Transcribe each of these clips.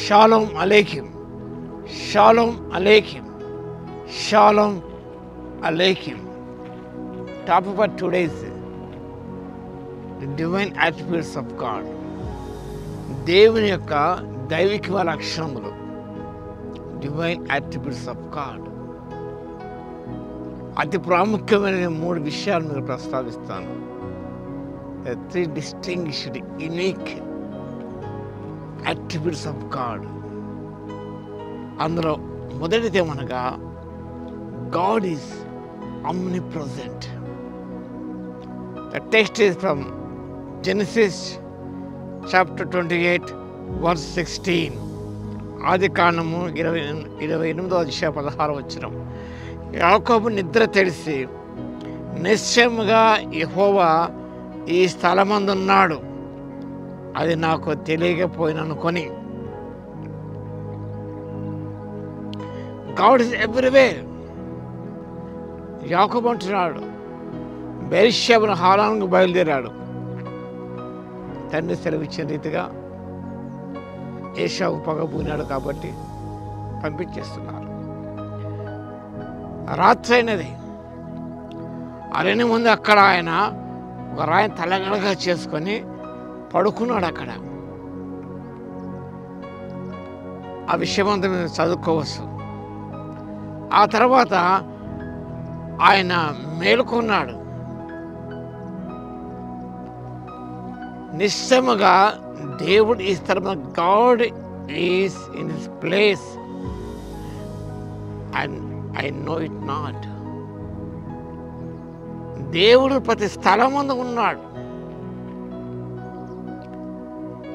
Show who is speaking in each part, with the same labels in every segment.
Speaker 1: Shalom Aleichem. Shalom Aleichem. Shalom Aleichem. Topic for today is the divine attributes of God. దేవుని యొక్క దైవిక లక్షణములు, divine attributes of God. అతి ప్రాముఖ్యమైన 3 విషయాలు మీరు ప్రస్తావిస్తాను. 3 distinguished, unique attributes of God. అందులో మొదటిది ఏమనగా God is omnipresent. The text is from Genesis chapter 28 verse 16. ఆది కాండము 28వ అధ్యాయం 16వ వచనం. యాకోబు నిద్ర తెలిసి నిశ్చయముగా యెహోవా ఈ స్థలమందున్నాడు, అది నాకు తెలియకపోయిననుకొని. God is everywhere. యాకోబు అంటున్నాడు, బెర్షెబను హారానుకు బయలుదేరాడు. తండ్రి సెలవిచ్చిన రీతిగా ఏశావు పగబూనాడు కాబట్టి పంపించేస్తున్నారు. రాత్రి అయినది. అరణ్య ముందు అక్కడ ఆయన ఒక రాయిని తలగడగా చేసుకొని పడుకున్నాడు. అక్కడ ఆ విషయం అంతా మేము చదువుకోవచ్చు. ఆ తర్వాత ఆయన మేలుకున్నాడు. నిశ్చయముగా దేవుడు ఈ స్థలము, God is in his place and I know it not. దేవుడు ప్రతి స్థలం ముందు ఉన్నాడు.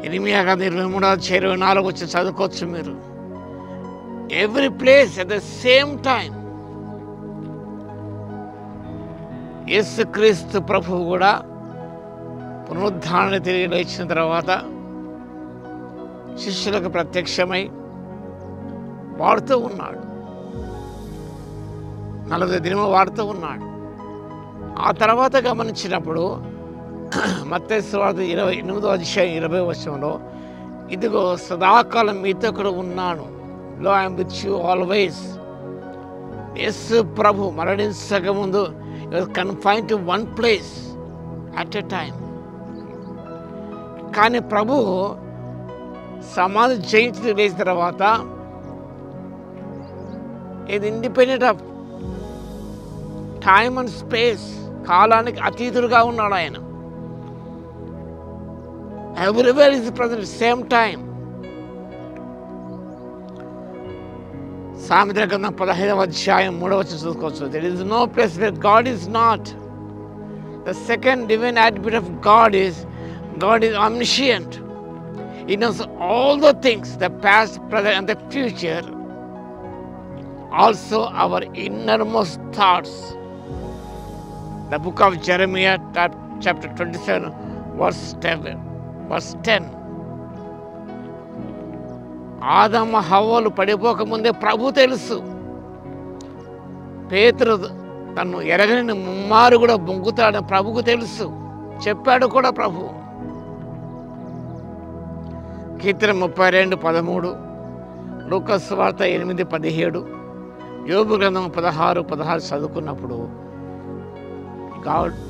Speaker 1: ఇర్మియా గ్రంథం 23:24 వచ్చి చదువుకోవచ్చు మీరు. Every place at the same time. యేసుక్రీస్తు ప్రభువు కూడా పునరుద్ధారణ తిరిగి లేచిన తర్వాత శిష్యులకు ప్రత్యక్షమై వాడుతూ ఉన్నాడు. 40 దినములు వాడుతూ ఉన్నాడు. ఆ తర్వాత గమనించినప్పుడు మత్తయి సువార్త 28వ అధ్యాయం 20వ వచనంలో, ఇదిగో సదాకాలం మీతో కూడా ఉన్నాను, లో ఐఎమ్ విత్ యూ ఆల్వేస్. యేసు ప్రభు మరణించక ముందు confine to one place at a time. కానీ ప్రభు సమాధి జయించి లేచిన తర్వాత ఇది independent of time and space, కాలానికి అతీతుడుగా ఉన్నాడు ఆయన. Everywhere is present same time. సామెతల గ్రంథం 15వ అధ్యాయం 3వ వచనం చూసుకోవచ్చు. There is no place where God is not. The second divine attribute of God is omniscient. He knows all the things, the past, present and the future, also our innermost thoughts. The book of Jeremiah chapter 27 verse 10. ఆదాము హవ్వలు పడిపోకముందే ప్రభు తెలుసు. పేతురు తను ఎరగని ముమ్మారు కూడా బొంగుతాడని ప్రభుకు తెలుసు, చెప్పాడు కూడా ప్రభు. కీర్తన 32:13, లూకాసు సువార్త 8:17, యోబు గ్రంథం 16:16 చదువుకున్నప్పుడు గాడ్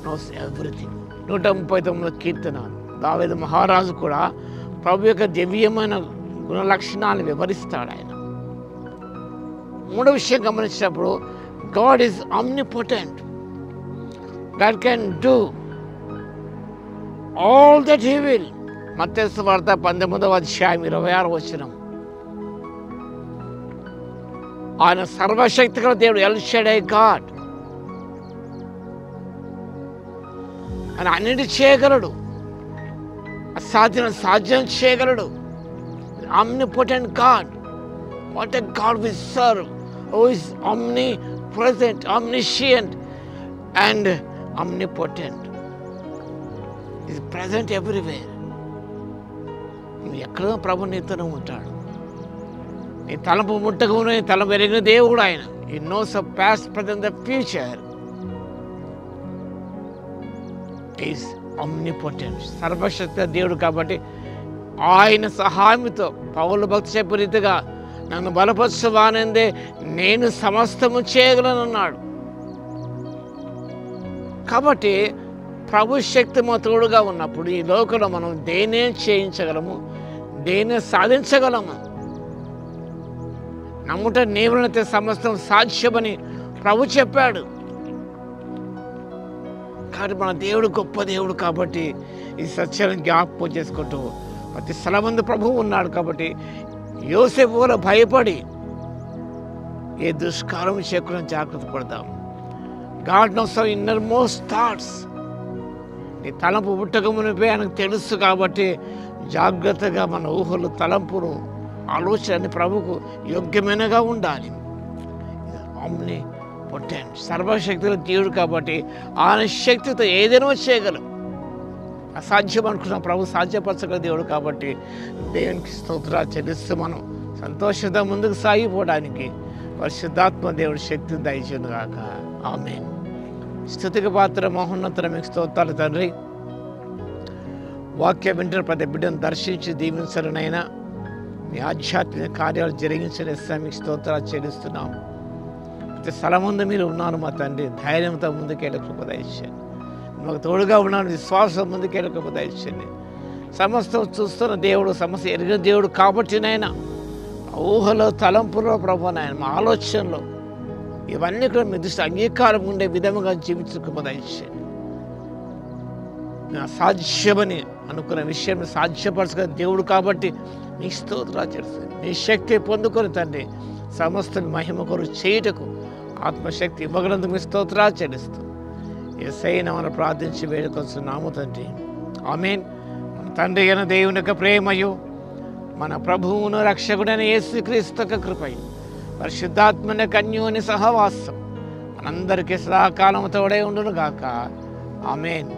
Speaker 1: నోస్ ఎవ్రీథింగ్. 139వ కీర్తన, దావీదు మహారాజు కూడా ప్రభు యొక్క దివ్యమైన గుణ లక్షణాలను వివరిస్తాడు ఆయన. 3వ విషయం గమనించినప్పుడు God is omnipotent. God can do all that he will. మత్తయి సువార్త 19వ అధ్యాయం 26వ వచనం. ఆయన సర్వశక్తి గల దేవుడు, ఎల్ షడై గాడ్. ఆయన అన్నిటి చేయగలడు, అసాధ్యం సాధ్యం చేయగలడు. Omnipotent God. What a God we serve, who is omnipresent, omniscient and omnipotent. He is present everywhere. ఎక్కడో ప్రభు నీతోనే ఉంటాడు. నీ తలపు ముట్టకు నీ తలపు ఎరిగిన దేవుడు ఆయన. He knows the past, present, the future. He is omnipotent. సర్వశక్తి దేవుడు కాబట్టి ఆయన సహాయంతో పౌలు భక్తి చెప్పే రీతిగా నన్ను బలపరచువానందే నేను సమస్తము చేయగలనన్నాడు. కాబట్టి ప్రభు శక్తి మా తోడుగా ఉన్నప్పుడు ఈ లోకంలో మనం దేనే చేయించగలము, దేనే సాధించగలము. నమ్ముట నీవులనైతే సమస్తం సాధ్యమని ప్రభు చెప్పాడు. కాబట్టి మన దేవుడు గొప్ప దేవుడు. కాబట్టి ఈ సత్యాలను జ్ఞాపకం చేసుకుంటూ ప్రతి స్థలమందు ప్రభువు ఉన్నాడు. కాబట్టి యోసేపు వలె భయపడి ఏ దుష్కారం చేయకుండా జాగ్రత్త పడదాం. God knows hour inner most thoughts. నీ తలంపు పుట్టక మునిపే ఆయనకు తెలుసు. కాబట్టి జాగ్రత్తగా మన ఊహలు, తలంపును, ఆలోచన ప్రభుకు యోగ్యమైనగా ఉండాలి. ఆమ్ని పొటెంట్, సర్వశక్తుల దేవుడు. కాబట్టి ఆయన శక్తితో ఏదైనా చేయగలం. అసాధ్యం అనుకున్న ప్రభు సాధ్యపరచగల దేవుడు. కాబట్టి దేవునికి స్తోత్రాలు చెల్లిస్తూ మనం సంతోషంగా ముందుకు సాగిపోవడానికి పరిశుద్ధాత్మ దేవుడి శక్తిని దయచేయును గాక. ఆమేన్. స్తుతికి పాత్ర మహోన్నతర మీకు స్తోత్రాలు తండ్రి. వాక్యం వింటున్న ప్రతి బిడ్డను దర్శించి దీవించరునైనా మీ ఆధ్యాత్మిక కార్యాలు జరిగించిన మీకు స్తోత్రాలు చెల్లిస్తున్నాం. ప్రతి స్థలం ముందు మీరు ఉన్నారు మా తండ్రి. ధైర్యంతో ముందుకెళ్ళ కృప దయచేయండి. మాకు తోడుగా ఉన్నాను, విశ్వాసం ముందుకెళ్ళ కృప దయచేయండి. సమస్తం చూస్తున్న దేవుడు, సమస్య ఎరిగిన దేవుడు. కాబట్టి నాయన ఊహలో, తలంపులో ప్రభు నాయన మా ఆలోచనలో ఇవన్నీ కూడా మీ దృష్టి అంగీకారం ఉండే విధముగా జీవించే కృప దయచేయండి. అసాధ్యమని అనుకున్న విషయం సాధ్యపరచగల దేవుడు. కాబట్టి నీ స్తోత్రాలు చేస్తుంది. నీ శక్తి పొందుకొని తండ్రి సమస్త మహిమ కొరకు చేయుటకు ఆత్మశక్తి ఇవ్వగలందుకు మీ స్తోత్రాలు చెల్లిస్తూ యేసయ్య నామమున ప్రార్థించి వేడుకొస్తున్నాము తండ్రి. ఆమేన్. మన తండ్రి అయిన దేవుని యొక్క ప్రేమయు, మన ప్రభువును రక్షకుడైన యేసుక్రీస్తు యొక్క కృపయు, పరిశుద్ధాత్మని కన్యోని సహవాసం మనందరికీ సదాకాలం తోడై ఉండును గాక. ఆమేన్.